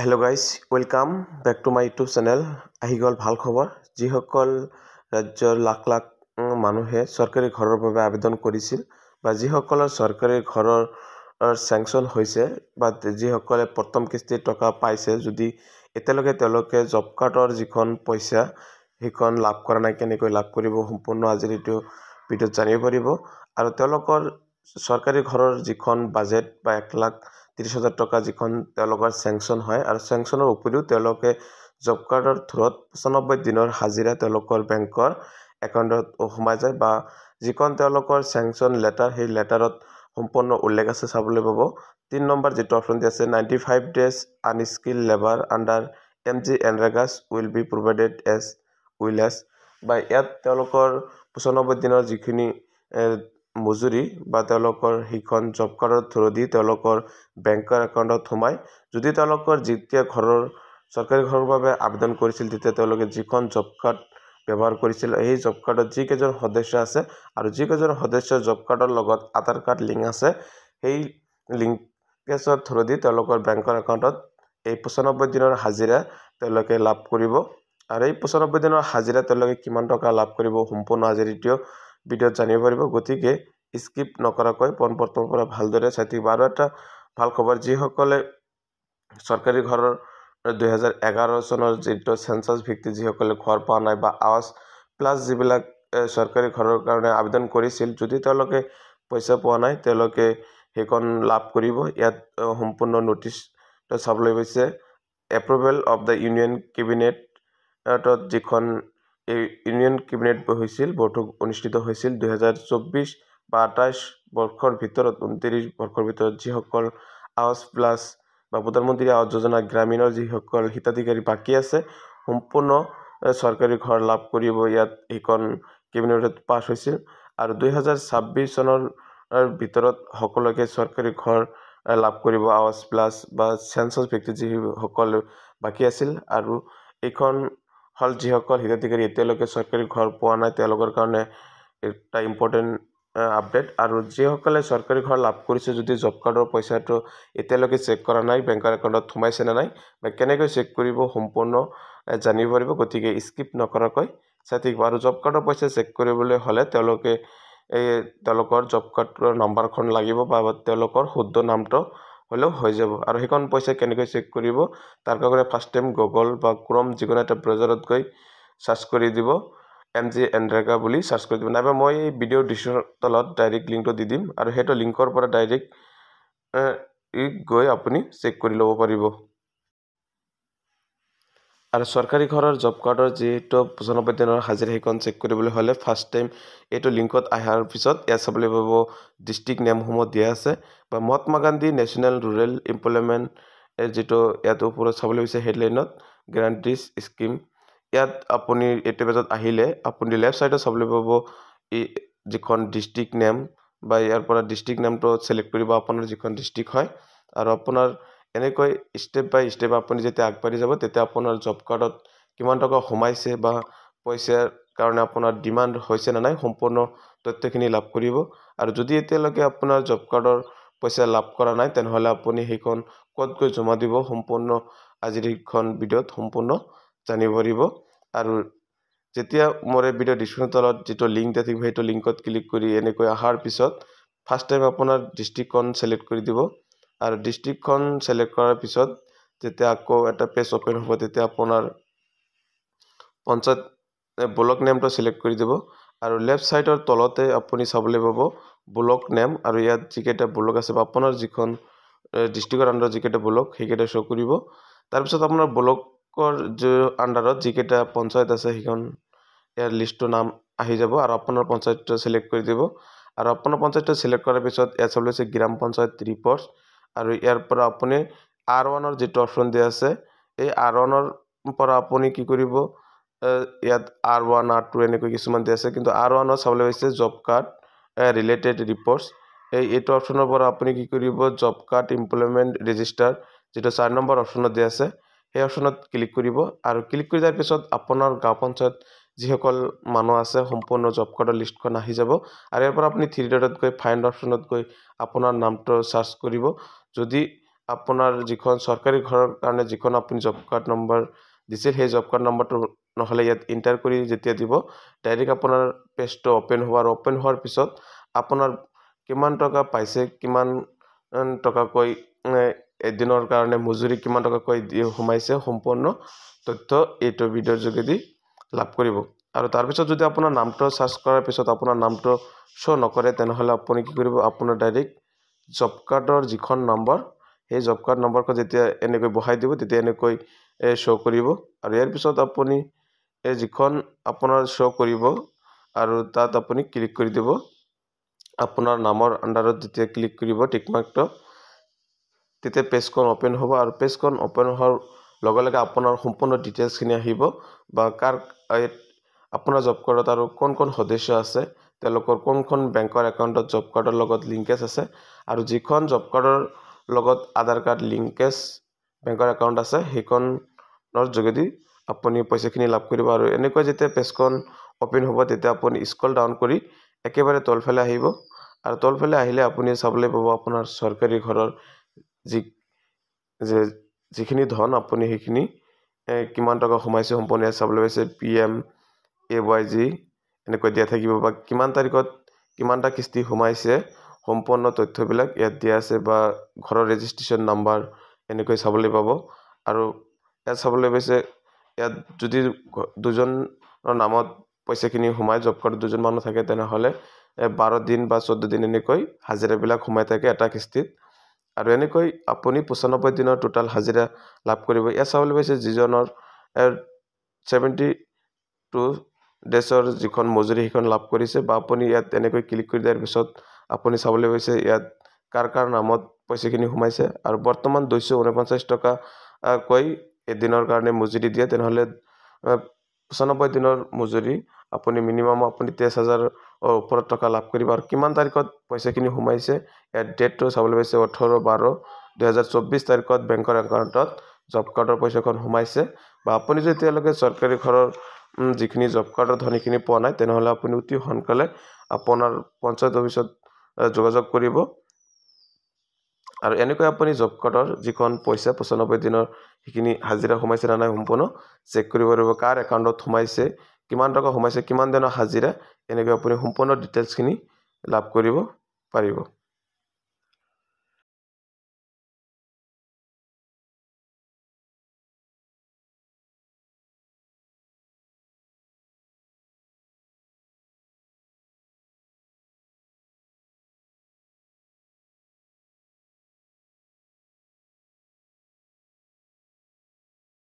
Hello' guys, welcome back to my YouTube channel. আহি গ'ল ভাল খবৰ। যিসকল ৰাজ্যৰ লাখ লাখ মানুহে চৰকাৰী ঘৰৰ বাবে আবেদন কৰিছিল বা যিসকলৰ চৰকাৰী ঘৰৰ চেংচন হৈছে বা যিসকলে প্ৰথম কিস্তিৰ টকা পাইছে, যদি এতিয়ালৈকে তেওঁলোকে জব কাৰ্ডৰ যিখন পইচা সেইখন লাভ কৰা নাই, কেনেকৈ লাভ কৰিব সম্পূৰ্ণ আজিৰ এইটো ভিডিঅ'ত জানিব পাৰিব। আৰু তেওঁলোকৰ চৰকাৰী ঘৰৰ যিখন বাজেট বা 1,30,000 টকা যিখন তেওঁলোকৰ চেংচন হয়, আৰু চেংচনৰ উপৰিও তেওঁলোকে জব কাৰ্ডৰ থ্ৰুত 95 দিনৰ হাজিৰা তেওঁলোকৰ বেংকৰ একাউণ্টত সোমাই যায় বা যিখন তেওঁলোকৰ চেংচন লেটাৰ, সেই লেটাৰত সম্পূৰ্ণ উল্লেখ আছে, চাবলৈ পাব। 3 নম্বৰ যিটো অপশ্যন দি আছে, 95 days unskill labour under MGNREGA will be provided as well as, বা ইয়াত তেওঁলোকৰ 95 দিনৰ যিখিনি মজুৰি বা তেওঁলোকৰ সেইখন জব কাৰ্ডৰ থ্ৰু দি তেওঁলোকৰ বেংকৰ একাউণ্টত সোমাই। যদি তেওঁলোকৰ যেতিয়া চৰকাৰী ঘৰৰ বাবে আবেদন কৰিছিল, তেতিয়া তেওঁলোকে যিখন জব কাৰ্ড ব্যৱহাৰ কৰিছিল, সেই জব কাৰ্ডত যিকেইজন সদস্য আছে আৰু যিকেইজন সদস্যৰ জব কাৰ্ডৰ লগত আধাৰ কাৰ্ড লিংক আছে, সেই লিংকেজৰ থ্ৰু দি তেওঁলোকৰ বেংকৰ একাউণ্টত এই 95 দিনৰ হাজিৰা তেওঁলোকে লাভ কৰিব। আৰু এই 95 দিনৰ হাজিৰা তেওঁলোকে কিমান টকা লাভ কৰিব সম্পূৰ্ণ আজিৰ এইটো ভিডিঅ'ত জানিব পাৰিব। গতিকে স্কিপ নকৰাকৈ পোনপ্ৰথমৰ পৰা ভালদৰে চাই থাকিব। আৰু এটা ভাল খবৰ, যিসকলে চৰকাৰী ঘৰৰ 2011 চনৰ যিটো চেঞ্চাছ ভিত্তিত যিসকলে ঘৰ পোৱা নাই বা আৱাস প্লাছ যিবিলাক চৰকাৰী ঘৰৰ কাৰণে আবেদন কৰিছিল, যদি তেওঁলোকে পইচা পোৱা নাই, তেওঁলোকে সেইখন লাভ কৰিব। ইয়াত সম্পূৰ্ণ নটিচ চাবলৈ গৈছে। এপ্ৰুভেল অফ দ্য ইউনিয়ন কেবিনেটত যিখন এই ইউনিয়ন কেবিনেট হৈছিল, বৈঠক অনুষ্ঠিত হৈছিল 2024 বা 28 বৰ্ষৰ ভিতৰত, 29 বৰ্ষৰ ভিতৰত যিসকল আৱাস প্লাছ বা প্ৰধানমন্ত্ৰী আৱাস যোজনা গ্ৰামীণৰ যিসকল হিতাধিকাৰী বাকী আছে, সম্পূৰ্ণ চৰকাৰী ঘৰ লাভ কৰিব। ইয়াত এইখন কেবিনেটত পাছ হৈছিল। আৰু 2026 চনৰ ভিতৰত সকলোকে চৰকাৰী ঘৰ লাভ কৰিব, আৱাস প্লাছ বা চেঞ্চাছ ভিত্তিত যিসকল বাকী আছিল। আৰু এইখন হ'ল যিসকল হিতাধিকাৰী এতিয়ালৈকে চৰকাৰী ঘৰ পোৱা নাই, তেওঁলোকৰ কাৰণে এটা ইম্পৰ্টেণ্ট আপডেট। আৰু যিসকলে চৰকাৰী ঘৰ লাভ কৰিছে, যদি জব কাৰ্ডৰ পইচাটো এতিয়ালৈকে চেক কৰা নাই, বেংকৰ একাউণ্টত সোমাইছে নে নাই বা কেনেকৈ চেক কৰিব সম্পূৰ্ণ জানিব পাৰিব। গতিকে স্কিপ নকৰাকৈ চাই থাকিব। আৰু জব কাৰ্ডৰ পইচা চেক কৰিবলৈ হ'লে তেওঁলোকে তেওঁলোকৰ জব কাৰ্ডৰ নাম্বাৰখন লাগিব বা তেওঁলোকৰ শুদ্ধ নামটো হ'লেও হৈ যাব। আৰু সেইখন পইচা কেনেকৈ চেক কৰিব, তাৰ কাৰণে ফাৰ্ষ্ট টাইম গুগল বা ক্ৰম যিকোনো এটা ব্ৰাউজাৰত গৈ চাৰ্চ কৰি দিব, MGNREGA বুলি চাৰ্চ কৰি দিব। নাইবা মই এই ভিডিঅ'ৰ ডিছক্ৰিপশ্যনৰ তলত ডাইৰেক্ট লিংকটো দি দিম, আৰু সেইটো লিংকৰ পৰা ডাইৰেক্ট গৈ আপুনি চেক কৰি ল'ব পাৰিব। আৰু চৰকাৰী ঘৰৰ জব কাৰ্ডৰ যিহেতু 95 দিনৰ হাজিৰা, সেইখন চেক কৰিবলৈ হ'লে ফাৰ্ষ্ট টাইম এইটো লিংকত অহাৰ পিছত ইয়াত চাবলৈ পাব ডিষ্ট্ৰিক্ট নেমসমূহ দিয়া আছে বা Mahatma Gandhi national rural employment যিটো ইয়াত ওপৰত চাবলৈ হৈছে হেডলাইনত গ্যাৰাণ্টিজ স্কিম। ইয়াত আপুনি এইটো পেজত আহিলে আপুনি লেফ্ট ছাইডত চাবলৈ পাব এই যিখন ডিষ্ট্ৰিক্ট নেম, বা ইয়াৰ পৰা ডিষ্ট্ৰিক্ট নেমটো ছিলেক্ট কৰিব, আপোনাৰ যিখন ডিষ্ট্ৰিক্ট হয়। আৰু আপোনাৰ এনেকৈ ষ্টেপ বাই ষ্টেপ আপুনি যেতিয়া আগবাঢ়ি যাব, তেতিয়া আপোনাৰ জব কাৰ্ডত কিমান টকা সোমাইছে বা পইচাৰ কাৰণে আপোনাৰ ডিমাণ্ড হৈছে নে নাই, সম্পূৰ্ণ তথ্যখিনি লাভ কৰিব। আৰু যদি এতিয়ালৈকে আপোনাৰ জব কাৰ্ডৰ পইচা লাভ কৰা নাই, তেনেহ'লে আপুনি সেইখন ক'ত গৈ জমা দিব সম্পূৰ্ণ আজিৰ এইখন ভিডিঅ'ত সম্পূৰ্ণ জানিব পাৰিব। আৰু যেতিয়া মোৰ এই ভিডিঅ' ডিছক্ৰিপশ্যনৰ তলত যিটো লিংক দিয়া থাকিব, সেইটো লিংকত ক্লিক কৰি এনেকৈ অহাৰ পিছত ফাৰ্ষ্ট টাইম আপোনাৰ ডিষ্ট্ৰিক্টখন ছিলেক্ট কৰি দিব। আৰু ডিষ্ট্ৰিক্টখন ছিলেক্ট কৰাৰ পিছত যেতিয়া আকৌ এটা পেজ অ'পেন হ'ব, তেতিয়া আপোনাৰ পঞ্চায়ত ব্লক নেমটো ছিলেক্ট কৰি দিব। আৰু লেফ্ট ছাইডৰ তলতে আপুনি চাবলৈ পাব ব্লক নেম, আৰু ইয়াত যিকেইটা ব্লক আছে বা আপোনাৰ যিখন ডিষ্ট্ৰিক্টৰ আণ্ডাৰত যিকেইটা ব্লক, সেইকেইটা শ্ব' কৰিব। তাৰপিছত আপোনাৰ ব্লকৰ আণ্ডাৰত যিকেইটা পঞ্চায়ত আছে, সেইখন ইয়াৰ লিষ্টৰ নাম আহি যাব, আৰু আপোনাৰ পঞ্চায়তটো ছিলেক্ট কৰি দিব। আৰু আপোনাৰ পঞ্চায়তটো ছিলেক্ট কৰাৰ পিছত ইয়াত চাবলৈ আছে গ্ৰাম পঞ্চায়ত ৰিপৰ্ট, আৰু ইয়াৰ পৰা আপুনি R1ৰ যিটো অপশ্যন দিয়া আছে, এই R1ৰ পৰা আপুনি কি কৰিব, ইয়াত R1 R2 এনেকৈ কিছুমান দিয়া আছে, কিন্তু R1ৰ চাবলৈ হৈছে জব কাৰ্ড ৰিলেটেড ৰিপৰ্টছ। এইটো অপশ্যনৰ পৰা আপুনি কি কৰিব, জব কাৰ্ড এমপ্লয়মেণ্ট ৰেজিষ্টাৰ যিটো 4 নম্বৰ অপশ্যনত দিয়া আছে, সেই অপশ্যনত ক্লিক কৰিব। আৰু ক্লিক কৰি দিয়াৰ পিছত আপোনাৰ গাঁও পঞ্চায়ত যিসকল মানুহ আছে, সম্পূৰ্ণ জব কাৰ্ডৰ লিষ্টখন আহি যাব। আৰু ইয়াৰ পৰা আপুনি 3 ডটত গৈ ফাইণ্ড অপশ্যনত গৈ আপোনাৰ নামটো চাৰ্চ কৰিব। যদি আপোনাৰ যিখন চৰকাৰী ঘৰৰ কাৰণে যিখন আপুনি জব কাৰ্ড নম্বৰ দিছিল সেই জব কাৰ্ড নম্বৰটো নহ'লে ইয়াত এণ্টাৰ কৰি যেতিয়া দিব ডাইৰেক্ট আপোনাৰ পেজটো অ'পেন হ'ব আৰু অ'পেন হোৱাৰ পিছত আপোনাৰ কিমান টকা পাইছে কিমান টকাকৈ এদিনৰ কাৰণে মজুৰি কিমান টকাকৈ সোমাইছে সম্পূৰ্ণ তথ্য এইটো ভিডিঅ'ৰ যোগেদি লাভ কৰিব আৰু তাৰপিছত যদি আপোনাৰ নামটো চাৰ্চ কৰাৰ পিছত আপোনাৰ নামটো শ্ব' নকৰে তেনেহ'লে আপুনি কি কৰিব আপোনাৰ ডাইৰেক্ট জব কাৰ্ডৰ যিখন নম্বৰ সেই জব কাৰ্ড নম্বৰখন যেতিয়া এনেকৈ বহাই দিব তেতিয়া এনেকৈ শ্ব' কৰিব আৰু ইয়াৰ পিছত আপুনি যিখন আপোনাৰ শ্ব' কৰিব আৰু তাত আপুনি ক্লিক কৰি দিব আপোনাৰ নামৰ আণ্ডাৰত যেতিয়া ক্লিক কৰিব টিকমাৰ্কটো তেতিয়া পেজখন অ'পেন হ'ব আৰু পেজখন অ'পেন হোৱাৰ লগে লগে আপোনাৰ সম্পূৰ্ণ ডিটেইলছখিনি আহিব বা আপোনাৰ জব কাৰ্ডত আৰু কোন সদস্য আছে তেওঁলোকৰ কোনখন বেংকৰ একাউণ্টত জব কাৰ্ডৰ লগত লিংকেজ আছে আৰু যিখন জব কাৰ্ডৰ লগত আধাৰ কাৰ্ড লিংকেজ বেংকৰ একাউণ্ট আছে সেইখনৰ যোগেদি আপুনি পইচাখিনি লাভ কৰিব আৰু এনেকৈ যেতিয়া পেজখন অ'পেন হ'ব তেতিয়া আপুনি স্ক্ৰল ডাউন কৰি একেবাৰে তলফালে আহিব আৰু তলফালে আহিলে আপুনি চাবলৈ পাব আপোনাৰ চৰকাৰী ঘৰৰ যিখিনি ধন আপুনি সেইখিনি কিমান টকা সোমাইছে সম্পূৰ্ণ চাবলৈ পাইছে PMAYG এনেকৈ দিয়া থাকিব বা কিমান তাৰিখত কিমানটা কিস্তি সোমাইছে সম্পূৰ্ণ তথ্যবিলাক ইয়াত দিয়া আছে বা ঘৰৰ ৰেজিষ্ট্ৰেশ্যন নাম্বাৰ এনেকৈ চাবলৈ পাব আৰু ইয়াত চাবলৈ পাইছে ইয়াত যদি দুজনৰ নামত পইচাখিনি সোমাই জব কাৰ্ডত দুজন মানুহ থাকে তেনেহ'লে 12 দিন বা 14 দিন এনেকৈ হাজিৰাবিলাক সোমাই থাকে এটা কিস্তিত আৰু এনেকৈ আপুনি 95 দিনৰ টোটাল হাজিৰা লাভ কৰিব ইয়াত চাবলৈ পাইছে যিজনৰ 72 ডেছৰ যিখন মজুৰি সেইখন লাভ কৰিছে বা আপুনি ইয়াত এনেকৈ ক্লিক কৰি দিয়াৰ পিছত আপুনি চাবলৈ পাইছে ইয়াত কাৰ নামত পইচাখিনি সোমাইছে আৰু বৰ্তমান 249 টকা কৈ এদিনৰ কাৰণে মজুৰি দিয়ে তেনেহ'লে 95 দিনৰ মজুৰি আপুনি মিনিমাম আপুনি 23,000 ওপৰত টকা লাভ কৰিব আৰু কিমান তাৰিখত পইচাখিনি সোমাইছে ইয়াত ডেটটো চাবলৈ পাইছে 18/12/2024 তাৰিখত বেংকৰ একাউণ্টত জব কাৰ্ডৰ পইচাখন সোমাইছে বা আপুনি যদি এতিয়ালৈকে চৰকাৰী ঘৰৰ যিখিনি জব কাৰ্ডৰ ধনীখিনি পোৱা নাই তেনেহ'লে আপুনি অতি সোনকালে আপোনাৰ পঞ্চায়ত অফিচত যোগাযোগ কৰিব আৰু এনেকৈ আপুনি জব কাৰ্ডৰ যিখন পইচা 95 দিনৰ সেইখিনি হাজিৰা সোমাইছে নে নাই সম্পূৰ্ণ চেক কৰিব পাৰিব কাৰ একাউণ্টত সোমাইছে কিমান টকা সোমাইছে কিমান দিনৰ হাজিৰা এনেকৈ আপুনি সম্পূৰ্ণ ডিটেইলছখিনি লাভ কৰিব পাৰিব